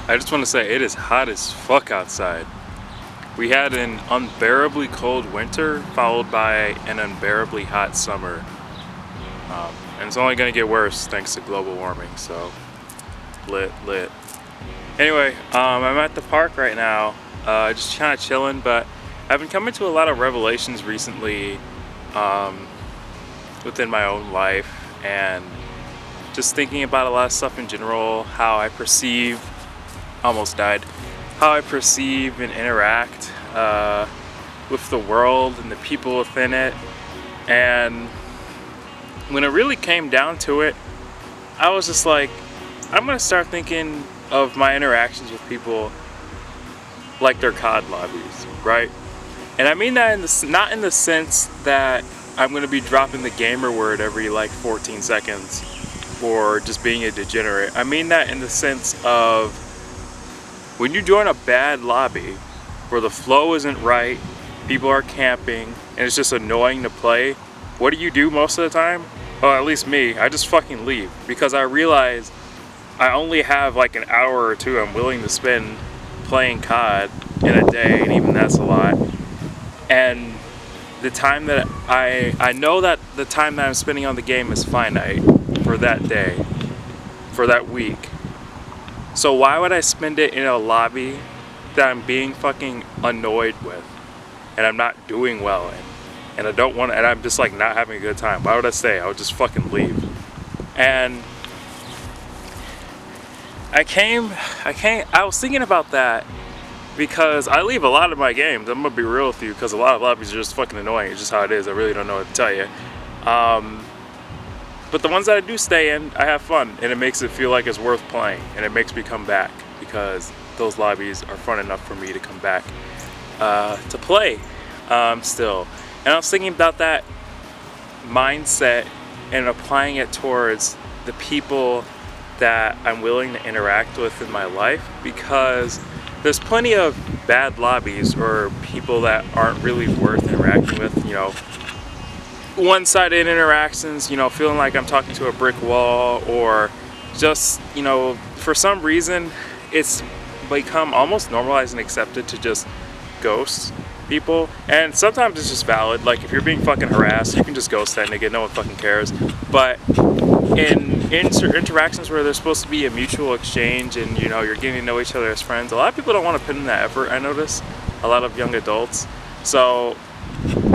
I just want to say it is hot as fuck outside. We had an unbearably cold winter followed by an unbearably hot summer. And it's only going to get worse thanks to global warming, so lit. Anyway, I'm at the park right now, just kind of chilling, but I've been coming to a lot of revelations recently within my own life, and just thinking about a lot of stuff in general, how I perceive how I perceive and interact with the world and the people within it. And when it really came down to it, I was just like, I'm gonna start thinking of my interactions with people like they're COD lobbies, right? And I mean that not in the sense that I'm gonna be dropping the gamer word every like 14 seconds or just being a degenerate. I mean that in the sense of when you join a bad lobby where the flow isn't right, people are camping, and it's just annoying to play, what do you do most of the time? Well, at least me, I just fucking leave, because I realize I only have like an hour or two I'm willing to spend playing COD in a day, and even that's a lot. And the time that I know that the time that I'm spending on the game is finite for that day, for that week. So why would I spend it in a lobby that I'm being fucking annoyed with and I'm not doing well in, and I don't want to, and I'm just like not having a good time? Why would I stay? I would just fucking leave. And I was thinking about that because I leave a lot of my games. I'm gonna be real with you, because a lot of lobbies are just fucking annoying. It's just how it is. I really don't know what to tell you. But the ones that I do stay in, I have fun, and it makes it feel like it's worth playing, and it makes me come back, because those lobbies are fun enough for me to come back to play still. And I was thinking about that mindset and applying it towards the people that I'm willing to interact with in my life, because there's plenty of bad lobbies or people that aren't really worth interacting with, one-sided interactions, feeling like I'm talking to a brick wall, or just, for some reason it's become almost normalized and accepted to just ghost people. And sometimes it's just valid, like if you're being fucking harassed, you can just ghost that nigga, no one fucking cares. But in interactions where there's supposed to be a mutual exchange and you're getting to know each other as friends, a lot of people don't want to put in that effort. I notice a lot of young adults, so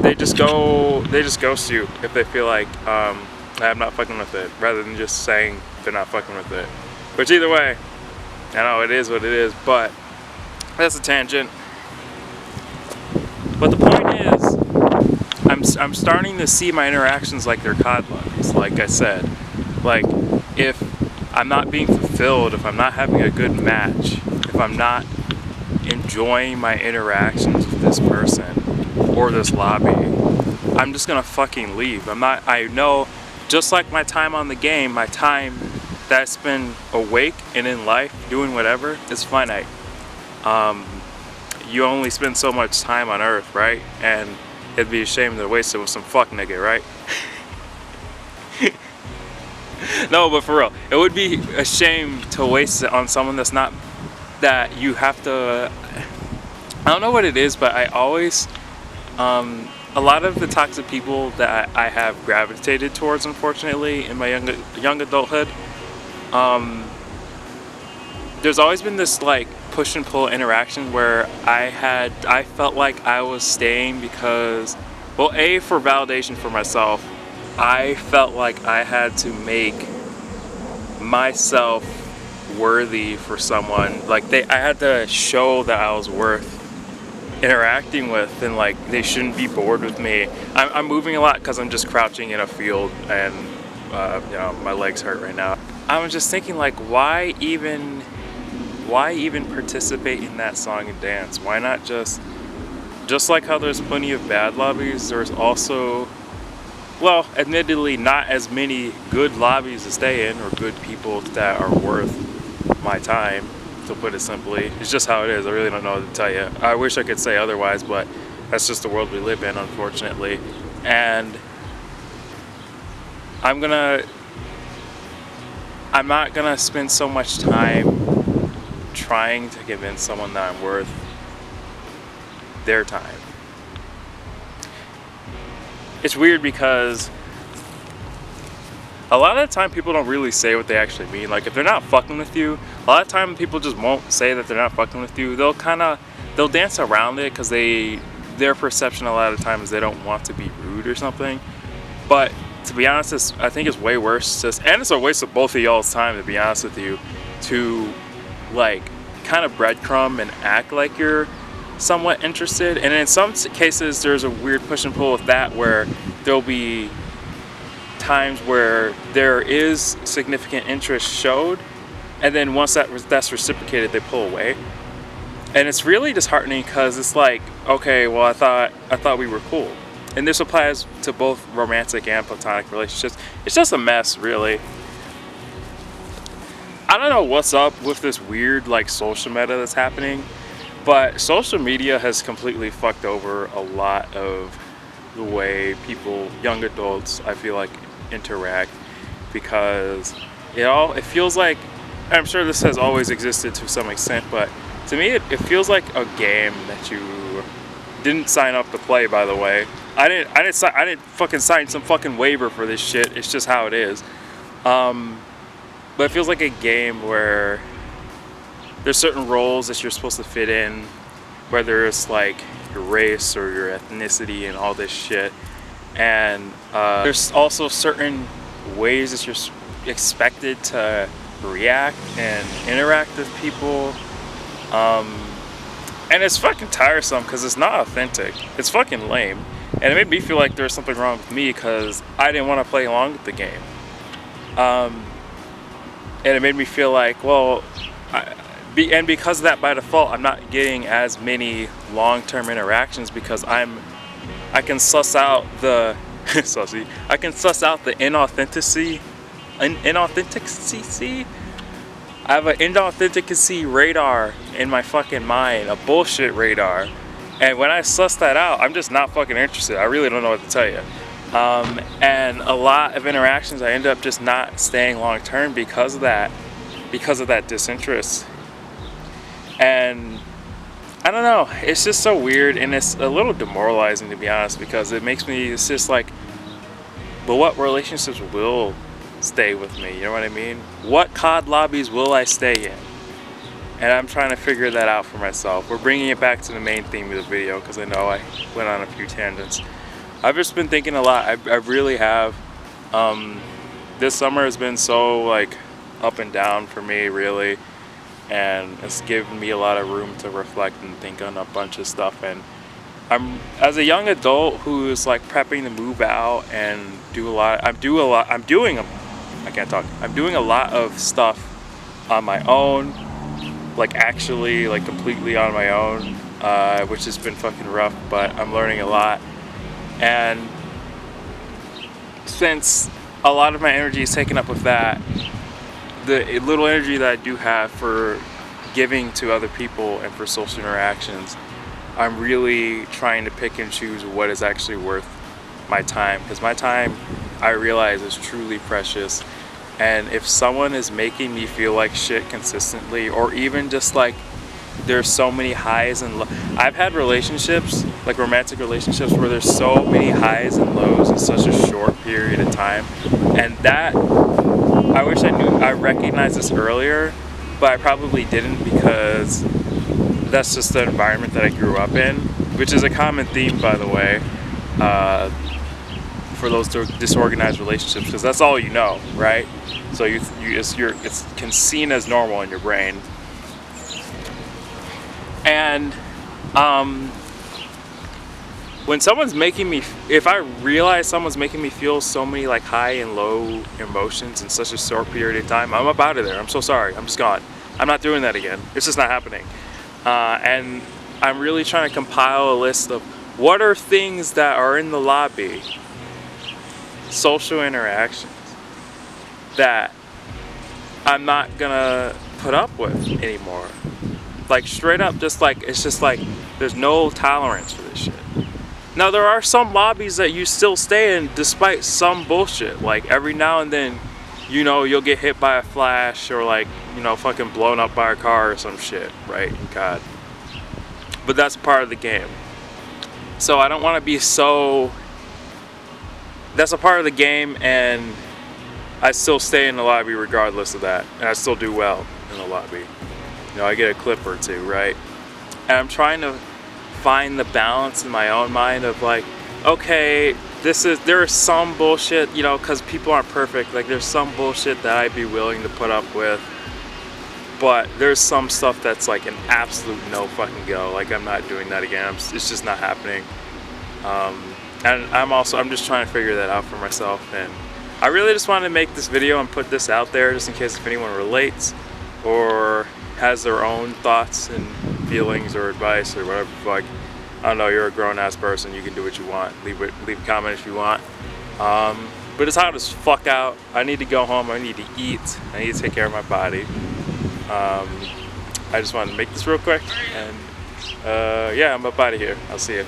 they just ghost you if they feel like I'm not fucking with it, rather than just saying they're not fucking with it. Which either way, I know it is what it is, but that's a tangent. But the point is, I'm starting to see my interactions like they're COD lobbies. Like I said, like if I'm not being fulfilled, if I'm not having a good match, if I'm not enjoying my interactions with this person or this lobby, I'm just gonna fucking leave. I know, just like my time on the game, my time that I spend awake and in life doing whatever is finite. You only spend so much time on Earth, right? And it'd be a shame to waste it with some fuck nigga, right? No, but for real, it would be a shame to waste it on someone that's not, that you have to, I don't know what it is, but I always, a lot of the toxic people that I have gravitated towards, unfortunately, in my young adulthood, there's always been this like push and pull interaction where I felt like I was staying because, well, for validation for myself, I felt like I had to make myself worthy for someone. Like I had to show that I was worth interacting with, and like they shouldn't be bored with me. I'm moving a lot because I'm just crouching in a field, and my legs hurt right now. I was just thinking, like, why even participate in that song and dance? Why not just like how there's plenty of bad lobbies, there's also, well, admittedly not as many good lobbies to stay in or good people that are worth my time, to put it simply. It's just how it is. I really don't know what to tell you. I wish I could say otherwise, but that's just the world we live in, unfortunately. And I'm not gonna spend so much time trying to convince someone that I'm worth their time. It's weird because a lot of the time people don't really say what they actually mean. Like if they're not fucking with you, a lot of time people just won't say that they're not fucking with you. They'll dance around it because their perception a lot of times they don't want to be rude or something. But to be honest, I think it's way worse and it's a waste of both of y'all's time, to be honest with you, to like kind of breadcrumb and act like you're somewhat interested. And in some cases there's a weird push and pull with that, where there'll be times where there is significant interest showed, and then once that's reciprocated, they pull away. And it's really disheartening because it's like, okay, well, I thought we were cool. And this applies to both romantic and platonic relationships. It's just a mess, really. I don't know what's up with this weird like social meta that's happening, but social media has completely fucked over a lot of the way people, young adults, I feel like, interact, because it feels like, I'm sure this has always existed to some extent, but to me it feels like a game that you didn't sign up to play, by the way. I didn't fucking sign some fucking waiver for this shit. It's just how it is. But it feels like a game where there's certain roles that you're supposed to fit in, whether it's like your race or your ethnicity and all this shit. And there's also certain ways that you're expected to react and interact with people. And it's fucking tiresome because it's not authentic. It's fucking lame. And it made me feel like there was something wrong with me because I didn't want to play along with the game. And it made me feel like, well, and because of that, by default, I'm not getting as many long-term interactions because I can suss out the I can suss out the inauthenticity. I have an inauthenticity radar in my fucking mind, a bullshit radar. And when I suss that out, I'm just not fucking interested. I really don't know what to tell you. And a lot of interactions, I end up just not staying long term because of that disinterest. And I don't know, it's just so weird, and it's a little demoralizing, to be honest, because it's just like, but what relationships will stay with me? You know what I mean? What COD lobbies will I stay in? And I'm trying to figure that out for myself. We're bringing it back to the main theme of the video because I know I went on a few tangents. I've just been thinking a lot. I really have. This summer has been so like up and down for me, really, and it's given me a lot of room to reflect and think on a bunch of stuff. And as a young adult who's like prepping to move out and I'm doing a lot of stuff on my own, like actually like completely on my own, which has been fucking rough, but I'm learning a lot. And since a lot of my energy is taken up with that, the little energy that I do have for giving to other people and for social interactions, I'm really trying to pick and choose what is actually worth my time, because my time, I realize, is truly precious. And if someone is making me feel like shit consistently, or even just like there's so many highs and lows. I've had relationships, like romantic relationships, where there's so many highs and lows in such a short period of time. And that, I wish I recognized this earlier, but I probably didn't, because that's just the environment that I grew up in, which is a common theme, by the way, for those disorganized relationships, because that's all you know, right? So it's seen as normal in your brain. And when someone's making me, if I realize someone's making me feel so many like high and low emotions in such a short period of time, I'm up out of there. I'm so sorry. I'm just gone. I'm not doing that again. It's just not happening. And I'm really trying to compile a list of what are things that are in the lobby, social interactions, that I'm not gonna put up with anymore. Like straight up, just like, it's just like there's no tolerance for this shit. Now there are some lobbies that you still stay in despite some bullshit. Like every now and then you know, you'll get hit by a flash or like, you know, fucking blown up by a car or some shit, right, in CoD. But that's part of the game. So I don't want to be so... That's a part of the game, and I still stay in the lobby regardless of that. And I still do well in the lobby. You know, I get a clip or two, right? And I'm trying to find the balance in my own mind of like, okay, there is some bullshit, you know, because people aren't perfect. Like, there's some bullshit that I'd be willing to put up with. But there's some stuff that's like an absolute no fucking go. Like, I'm not doing that again. It's just not happening. And I'm just trying to figure that out for myself. And I really just wanted to make this video and put this out there just in case if anyone relates or has their own thoughts and feelings or advice or whatever. Like, I don't know, you're a grown-ass person. You can do what you want. Leave a comment if you want. But it's hot as fuck out. I need to go home. I need to eat. I need to take care of my body. I just wanted to make this real quick, and yeah, I'm up out of here. I'll see you.